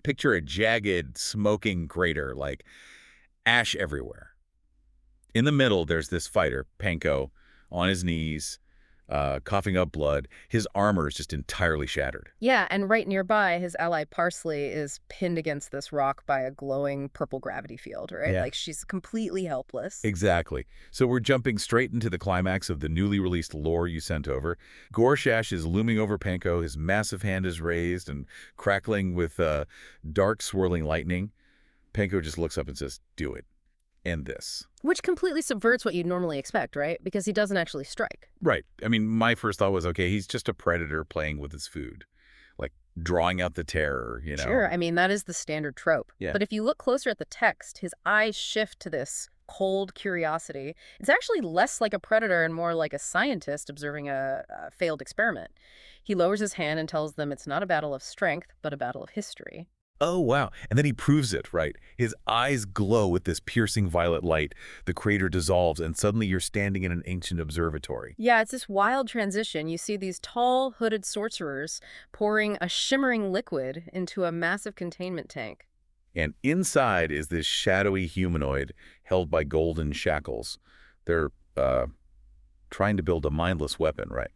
picture a jagged, smoking crater, like ash everywhere. In the middle, there's this fighter, Panko, on his knees, coughing up blood. His armor is just entirely shattered. Yeah, and right nearby, his ally Parsley is pinned against this rock by a glowing purple gravity field, right? Yeah. Like she's completely helpless. Exactly. So we're jumping straight into the climax of the newly released lore you sent over. Gore-Shash is looming over Panko. His massive hand is raised and crackling with dark swirling lightning. Panko just looks up and says, "Do it. End this." Which completely subverts what you'd normally expect, right? Because he doesn't actually strike. Right. I mean, my first thought was, okay, he's just a predator playing with his food, like drawing out the terror, you know? Sure, I mean, that is the standard trope. Yeah. But if you look closer at the text, his eyes shift to this cold curiosity. It's actually less like a predator and more like a scientist observing a failed experiment. He lowers his hand and tells them it's not a battle of strength, but a battle of history. Oh, wow. And then he proves it, right? His eyes glow with this piercing violet light. The crater dissolves, and suddenly you're standing in an ancient observatory. Yeah, it's this wild transition. You see these tall, hooded sorcerers pouring a shimmering liquid into a massive containment tank. And inside is this shadowy humanoid held by golden shackles. They're trying to build a mindless weapon, right,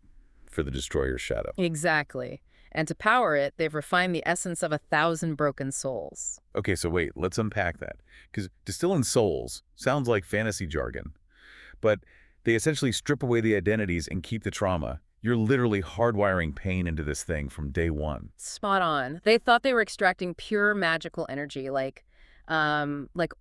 for the destroyer's shadow. Exactly. And to power it, they've refined the essence of 1,000 broken souls. Okay, so wait, let's unpack that. Because distilling souls sounds like fantasy jargon, but they essentially strip away the identities and keep the trauma. You're literally hardwiring pain into this thing from day one. Spot on. They thought they were extracting pure magical energy, like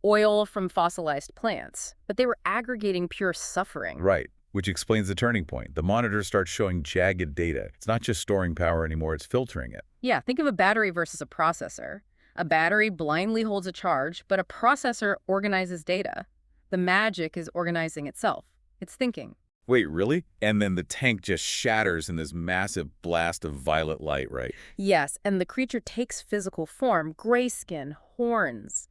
oil from fossilized plants, but they were aggregating pure suffering. Right, which explains the turning point. The monitor starts showing jagged data. It's not just storing power anymore, it's filtering it. Yeah, think of a battery versus a processor. A battery blindly holds a charge, but a processor organizes data. The magic is organizing itself. It's thinking. Wait, really? And then the tank just shatters in this massive blast of violet light, right? Yes, and the creature takes physical form, gray skin, horns.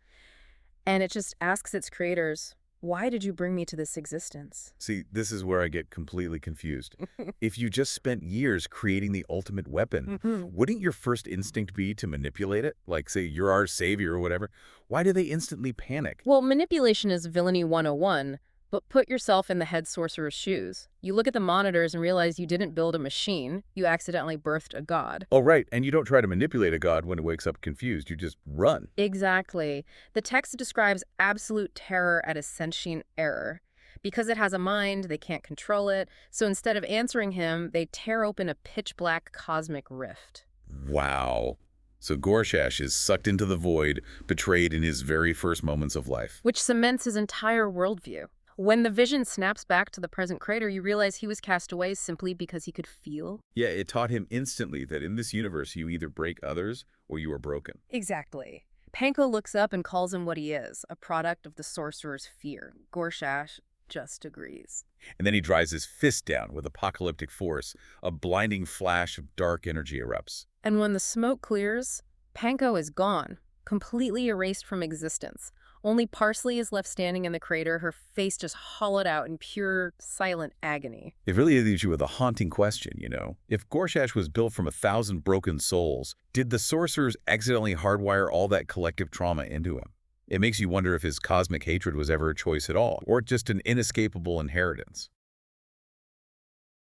And it just asks its creators, why did you bring me to this existence? See, this is where I get completely confused. If you just spent years creating the ultimate weapon, wouldn't your first instinct be to manipulate it? Like, say, you're our savior or whatever. Why do they instantly panic? Well, manipulation is villainy 101, but put yourself in the head sorcerer's shoes. You look at the monitors and realize you didn't build a machine. You accidentally birthed a god. Oh, right. And you don't try to manipulate a god when it wakes up confused. You just run. Exactly. The text describes absolute terror at a sentient error. Because it has a mind, they can't control it. So instead of answering him, they tear open a pitch-black cosmic rift. Wow. So Gore-Shash is sucked into the void, betrayed in his very first moments of life. Which cements his entire worldview. When the vision snaps back to the present crater, you realize he was cast away simply because he could feel. Yeah, it taught him instantly that in this universe, you either break others or you are broken. Exactly. Panko looks up and calls him what he is, a product of the sorcerer's fear. Gore-Shash just agrees. And then he drives his fist down with apocalyptic force. A blinding flash of dark energy erupts. And when the smoke clears, Panko is gone, completely erased from existence. Only Parsley is left standing in the crater, her face just hollowed out in pure, silent agony. It really leaves you with a haunting question, you know. If Gore-Shash was built from 1,000 broken souls, did the sorcerers accidentally hardwire all that collective trauma into him? It makes you wonder if his cosmic hatred was ever a choice at all, or just an inescapable inheritance.